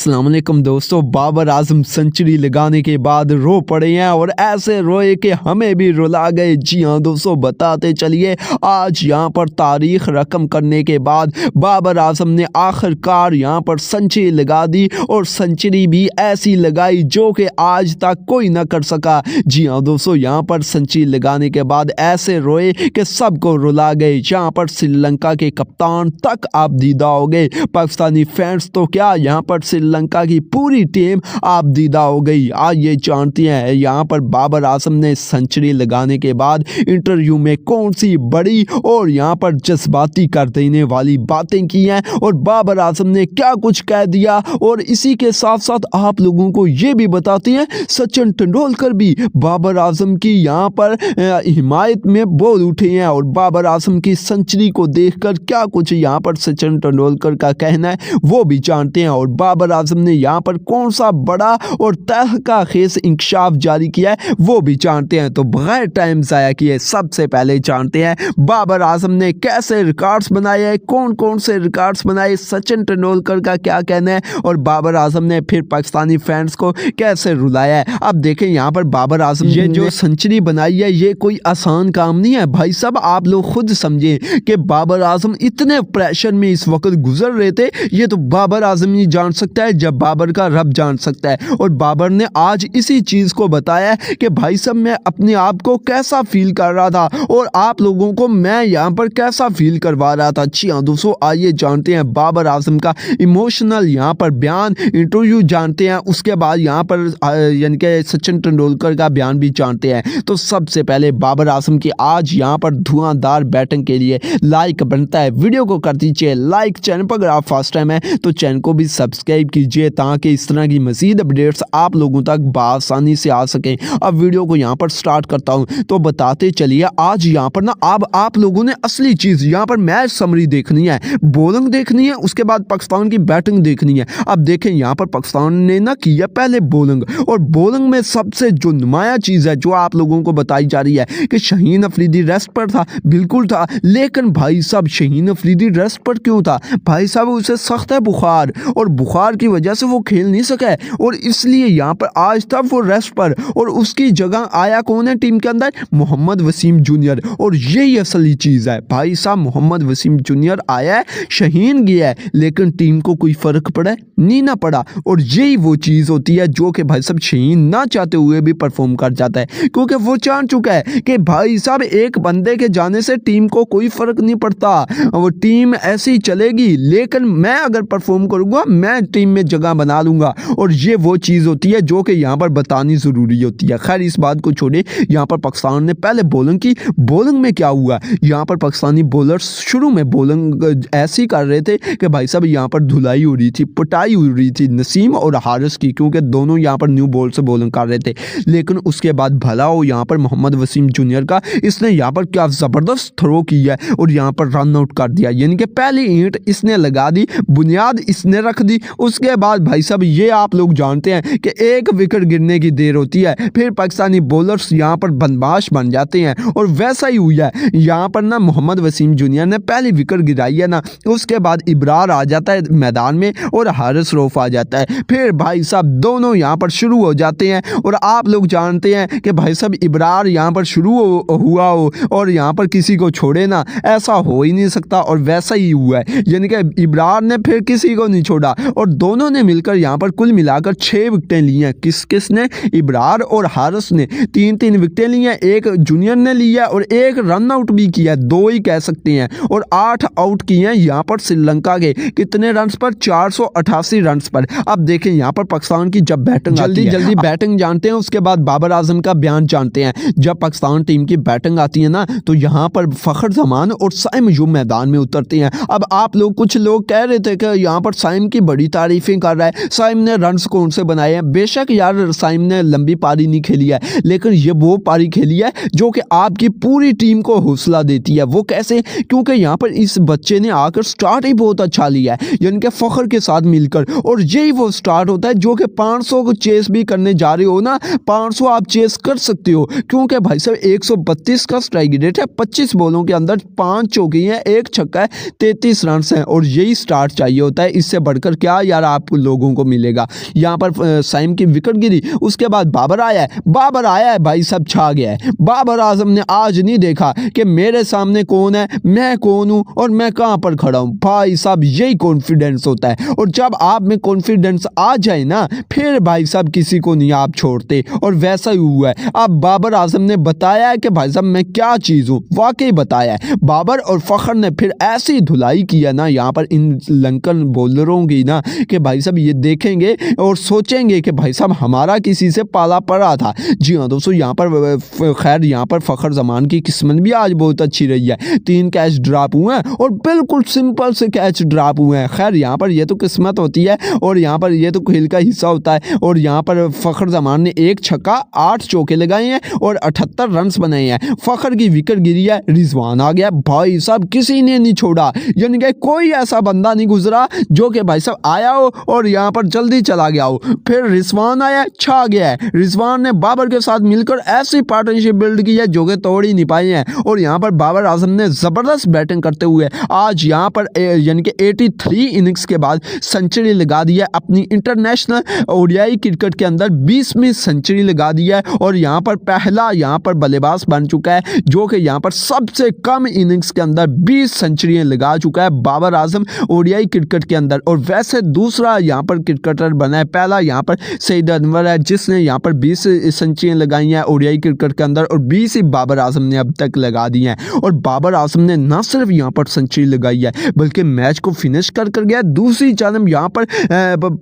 अस्सलाम वालेकुम दोस्तों, बाबर आजम सेंचुरी लगाने के बाद रो पड़े हैं और ऐसे रोए कि हमें भी रुला गए। जी हाँ दोस्तों, बताते चलिए आज यहाँ पर तारीख रकम करने के बाद बाबर आजम ने आखिरकार यहाँ पर सेंचुरी लगा दी और सेंचुरी भी ऐसी लगाई जो कि आज तक कोई ना कर सका। जी हाँ दोस्तों, यहाँ पर सेंचुरी लगाने के बाद ऐसे रोए कि सबको रुला गए। यहाँ पर श्रीलंका के कप्तान तक आप दीदा हो गए, पाकिस्तानी फैंस तो क्या यहाँ पर श्रीलंका की पूरी टीम आप दीदा हो गई। आज ये जानते हैं यहाँ पर बाबर आजम ने सेंचुरी लगाने के बाद इंटरव्यू में कौन सी बड़ी और यहाँ पर जज्बाती कर देने वाली बातें की हैं और बाबर आजम ने क्या कुछ कह दिया। और इसी के साथ साथ आप लोगों को ये भी बताते हैं सचिन तेंदुलकर भी बाबर आजम की यहाँ पर हिमायत में बोल उठे हैं और बाबर आजम की सेंचुरी को देखकर क्या कुछ यहाँ पर सचिन तेंदुलकर का कहना है वो भी जानते हैं। और बाबर आजम ने यहाँ पर कौन सा बड़ा और तहका खेस इंकशाफ जारी किया है वो भी जानते हैं। तो बगैर टाइम ज़ाया किए सबसे पहले जानते हैं बाबर आजम ने कैसे रिकॉर्ड्स बनाए हैं, कौन कौन से रिकॉर्ड्स बनाए, सचिन तेंदुलकर का क्या कहना है और बाबर आजम ने फिर पाकिस्तानी फैंस को कैसे रुलाया है। अब देखें यहाँ पर बाबर आजम ये जो सेंचुरी बनाई है ये कोई आसान काम नहीं है भाई साहब। आप लोग खुद समझे कि बाबर आजम इतने प्रेशर में इस वक्त गुजर रहे थे, ये तो बाबर आजम ही जान सकता है जब बाबर का रब जान सकता है। और बाबर ने आज इसी चीज़ को बताया कि भाई साहब मैं अपने आप को कैसा फील कर रहा था और आप लोगों को मैं यहाँ पर कैसा फील करवा रहा था। जी हाँ दोस्तों, आइए जानते हैं बाबर आजम का इमोशनल यहाँ पर बयान, इंटरव्यू जानते हैं, उसके बाद यहाँ पर यानी कि सचिन तेंदुलकर का बयान भी जानते हैं। तो सबसे पहले बाबर आजम की आज यहाँ पर धुआंधार बैटिंग के लिए लाइक बनता है, वीडियो को कर दीजिए लाइक। चैनल पर अगर आप फर्स्ट टाइम है तो चैनल को भी सब्सक्राइब कीजिए ताकि इस तरह की मज़ीद अपडेट्स आप लोगों तक बआसानी से आ सकें। अब वीडियो को यहाँ पर स्टार्ट करता हूँ तो बताते चलिए आज यहाँ पर ना अब आप लोगों ने असली चीज़ यहाँ पर मैच समरी देखनी है, बॉलिंग देखनी है, उसके बाद पाकिस्तान की बैटिंग देखनी है। अब देखें यहाँ पर पाकिस्तान ने ना किया पहले बॉलिंग और बॉलिंग में सबसे जो नुमाया चीज़ है जो आप लोगों को बताई जा रही है कि शाहीन अफरीदी रेस्ट पर था, बिल्कुल था, लेकिन भाई साहब शाहीन अफरीदी रेस्ट पर क्यों था भाई साहब, उसे सख्त है बुखार और बुखार की वजह से वो खेल नहीं सका है और इसलिए यहाँ पर आज तक वो रेस्ट पर और उसकी जगह आया कौन है टीम के अंदर, मोहम्मद वसीम जूनियर। और यही असली चीज़ है भाई साहब, मोहम्मद वसीम जूनियर आया है, शाहीन गया है, लेकिन टीम को कोई फ़र्क पड़ा है नहीं ना पड़ा। और यही वो चीज़ होती है जो कि भाई साहब शाहीन ना चाहते हुए भी परफॉर्म कर जाता है क्योंकि वो जान चुका है कि भाई साहब एक बंदे के जाने से टीम को कोई फ़र्क नहीं पड़ता, वो टीम ऐसी चलेगी, लेकिन मैं अगर परफॉर्म करूंगा मैं टीम में जगह बना लूंगा। और ये वो चीज़ होती है जो कि यहाँ पर बतानी ज़रूरी होती है। खैर इस बात को छोड़े, यहाँ पर पाकिस्तान ने पहले बॉलिंग की, बॉलिंग में क्या हुआ, यहाँ पर पाकिस्तानी बॉलर्स शुरू में बॉलिंग ऐसी कर रहे थे कि भाई साहब यहाँ पर धुलाई हो रही थी, पिटाई हो रही थी नसीम और हारिस की, क्योंकि दोनों यहाँ पर न्यू बॉल से बॉलिंग कर रहे थे। लेकिन उसके बाद भला हो यहाँ पर मोहम्मद वसीम जूनियर का, इसने यहाँ पर क्या ज़बरदस्त थ्रो किया और यहाँ पर रन आउट कर दिया, यानी कि पहली ईंट इसने लगा दी, बुनियाद इसने रख दी। उसके बाद भाई साहब ये आप लोग जानते हैं कि एक विकेट गिरने की देर होती है, फिर पाकिस्तानी बॉलर्स यहाँ पर बदमाश बन जाते हैं और वैसा ही हुआ है। यहाँ पर ना मोहम्मद वसीम जूनियर ने पहली विकेट गिराई है ना, उसके बाद इब्रार आ जाता है मैदान में और हारिस रऊफ आ जाता है, फिर भाई साहब दोनों यहाँ पर शुरू हो जाते हैं। और आप लोग जानते हैं कि भाई साहब इब्रार यहाँ पर शुरू हुआ हो और यहाँ पर किसी को छोड़े ना, ऐसा हो ही नहीं सकता और वैसा ही हुआ है, यानी कि इब्रार ने फिर किसी को नहीं छोड़ा और दोनों ने मिलकर यहाँ पर कुल मिलाकर 6 विकेटें ली हैं। किसने, इब्रार और हारिस ने 3-3 विकेटें ली हैं, एक जूनियर ने लिया और एक रन आउट भी किया, 2 ही कह सकते हैं, और 8 आउट किए हैं यहाँ पर श्रीलंका के कितने रन पर, 488 रन पर। अब देखें यहाँ पर पाकिस्तान की जब बैटिंग जल्दी बैटिंग जानते हैं, उसके बाद बाबर आजम का बयान जानते हैं। जब पाकिस्तान टीम की बैटिंग आती है ना तो यहाँ पर फखर जमान और साइम अयूब मैदान में उतरते हैं। अब आप लोग कुछ लोग कह रहे थे कि यहाँ पर साइम की बड़ी तारीफें कर रहा है, साइम ने रन्स कौन से बनाए हैं। बेशक यार साइम ने लंबी पारी नहीं खेली है, लेकिन ये वो पारी खेली है जो कि आपकी पूरी टीम को हौसला देती है। वो कैसे, क्योंकि यहाँ पर इस बच्चे ने आकर स्टार्ट ही बहुत अच्छा लिया है, यानी कि फखर के साथ मिलकर, और यही वो स्टार्ट होता है जो कि 500 को चेस भी करने जा रहे हो ना, 500 आप चेस कर सकते हो क्योंकि भाई साहब 132 का स्ट्राइक रेट है, 25 बॉलों के अंदर 5 चौके हैं, 1 छक्का है, 33 रन हैं और यही स्टार्ट चाहिए होता है। इससे बढ़कर क्या यार आप लोगों को मिलेगा। यहाँ पर साइम की विकेट गिरी, उसके बाद बाबर आया है भाई साहब, छा गया है। बाबर आजम ने आज नहीं देखा कि मेरे सामने कौन है, मैं कौन हूँ और मैं कहाँ पर खड़ा हूँ। भाई साहब यही कॉन्फिडेंस होता है, और जब आप में कॉन्फिडेंस आ जाए ना, फिर भाई साहब किसी को नहीं आप छोड़ते, और वैसा ही हुआ है। अब बाबर आजम ने बताया है कि भाई साहब मैं क्या चीज़ हूँ, वाकई बताया है। बाबर और फ़खर ने फिर ऐसी धुलाई किया ना यहाँ पर इन लंकन बॉलरों की ना, कि भाई साहब ये देखेंगे और सोचेंगे कि भाई साहब हमारा किसी से पाला पड़ा था। जी हाँ दोस्तों, यहाँ पर खैर यहाँ पर फ़खर जमान की किस्मत भी आज बहुत अच्छी रही है। 3 कैच ड्रॉप हुए हैं और बिल्कुल सिंपल से कैच ड्रॉप हुए हैं। खैर यहाँ पर ये तो किस्मत होती है, और यहाँ पर ये तो खेल का हिस्सा होता है। और यहाँ पर फ़खर जमान ने 1 छक्का 8 चौके लगाए हैं और 78 रन बनाए हैं। फ़खर की विकेट गिरी है, रिजवान आ गया। भाई साहब किसी ने नहीं छोड़ा, यानी कि कोई ऐसा बंदा नहीं गुजरा जो कि भाई साहब आया हो और यहाँ पर जल्दी चला गया हो। फिर रिजवान आया, छा गया है। रिजवान ने बाबर के साथ मिलकर ऐसी पार्टनरशिप बिल्ड की है जो कि तोड़ ही नहीं पाई है। और यहाँ पर बाबर आजम ने ज़बरदस्त बैटिंग करते हुए आज यहाँ पर यानी कि 83 इनिंग्स के बाद सेंचुरी लगा दी है। अपनी इंटरनेशनल ओडीआई क्रिकेट के अंदर 20वीं सेंचुरी लगा दी है, और यहाँ पर पहला यहाँ पर बल्लेबाज बन चुका है जो कि यहाँ पर सबसे कम इनिंग्स के अंदर 20 सेंचुरियाँ लगा चुका है बाबर आजम ओडीआई क्रिकेट के अंदर। और वैसे दूसरा यहाँ पर क्रिकेटर बना है, पहला यहाँ पर सईद अनवर है जिसने यहाँ पर 20 सेंचुरियाँ लगाई हैं ओडीआई क्रिकेट के अंदर, और 20 ही बाबर आजम ने अब तक लगा दी हैं। और बाबर आजम ने न सिर्फ यहाँ पर सेंचुरी लगाई है बल्कि मैच को फिनिश कर गया। दूसरी जानब यहाँ पर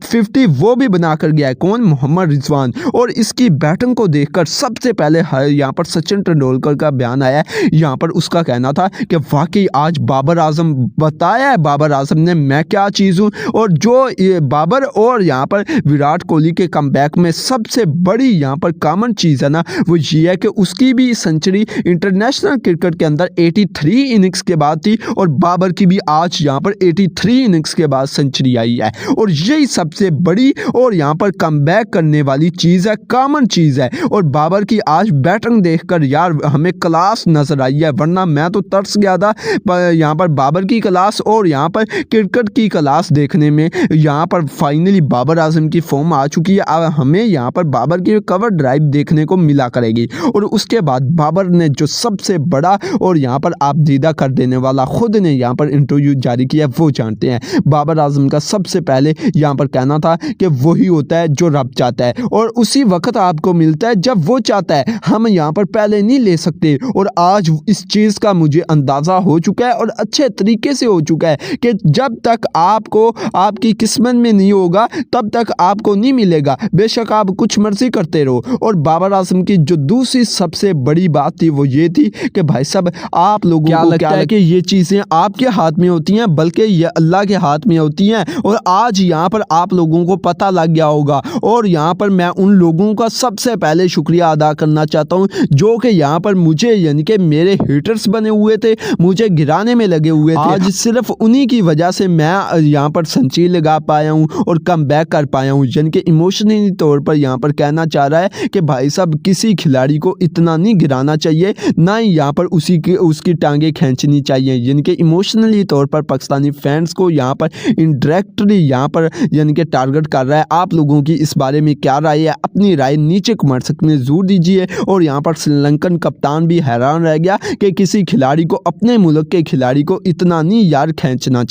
50 वो भी बना कर गया है। कौन? मोहम्मद रिजवान। और इसकी बैटिंग को देखकर सबसे पहले यहाँ पर सचिन तेंदुलकर का बयान आया है। यहाँ पर उसका कहना था कि वाकई आज बाबर आजम बताया है बाबर आजम ने मैं क्या चीज़ हूँ। और जो ये बाबर और यहाँ पर विराट कोहली के कमबैक में सबसे बड़ी यहाँ पर कॉमन चीज़ है ना, वो ये है कि उसकी भी सेंचुरी इंटरनेशनल क्रिकेट के अंदर 83 इनिंग्स के बाद थी, और बाबर की भी आज यहाँ पर 83 इनिंग्स के बाद सेंचुरी आई है। और यही सबसे बड़ी और यहाँ पर कमबैक करने वाली चीज़ है, कॉमन चीज़ है। और बाबर की आज बैटिंग देखकर यार हमें क्लास नजर आई है, वरना मैं तो तरस गया था यहाँ पर बाबर की क्लास और यहाँ पर क्रिकेट की क्लास देखने में। यहाँ पर फाइनली बाबर आजम की फॉर्म आ चुकी है। अब हमें यहाँ पर बाबर की कवर ड्राइव देखने को मिला करेगी। और उसके बाद बाबर ने जो सबसे बड़ा और यहाँ पर आप दीदा कर देने वाला खुद ने यहाँ पर इंटरव्यू जारी किया वो जानते हैं। बाबर आजम का सबसे पहले यहाँ पर कहना था कि वही होता है जो रब चाहता है, और उसी वक्त आपको मिलता है जब वो चाहता है। हम यहाँ पर पहले नहीं ले सकते, और आज इस चीज़ का मुझे अंदाज़ा हो चुका है और अच्छे तरीके से हो चुका है कि जब तक आपको आपकी किस्मत में नहीं होगा तब तक आपको नहीं मिलेगा, बेशक आप कुछ मर्जी करते रहो। और बाबर आजम की जो दूसरी सबसे बड़ी बात थी वो ये थी कि भाई साहब आप लोगों को क्या लगता है कि ये चीज़ें आपके हाथ में होती हैं, बल्कि ये अल्लाह के हाथ में होती हैं। और आज यहाँ पर आप लोगों को पता लग गया होगा, और यहाँ पर मैं उन लोगों का सबसे पहले शुक्रिया अदा करना चाहता हूँ जो कि यहाँ पर मुझे यानी कि मेरे हेटर्स बने हुए थे, मुझे गिराने में लगे हुए थे। आज सिर्फ उन्हीं की वजह से मैं यहाँ पर सेंचुरी लगा पाया हूँ और कम बैक कर पाया हूँ। यानी कि इमोशनली तौर पर यहाँ पर कहना चाह रहा है कि भाई साहब किसी खिलाड़ी को इतना नहीं गिराना चाहिए, ना ही यहाँ पर उसकी टांगे खींचनी चाहिए। यानी कि इमोशनली तौर पर पाकिस्तानी फैंस को यहाँ पर इनडायरेक्टली यहाँ पर यानी कि टारगेट कर रहा है। आप लोगों की इस बारे में क्या राय है? अपनी राय नीचे कमेंट सेक्शन में जरूर दीजिए। और यहाँ पर श्रीलंकन कप्तान भी हैरान रह गया कि किसी खिलाड़ी को, अपने मुल्क के खिलाड़ी को इतना नहीं यार खींचना चाहिए।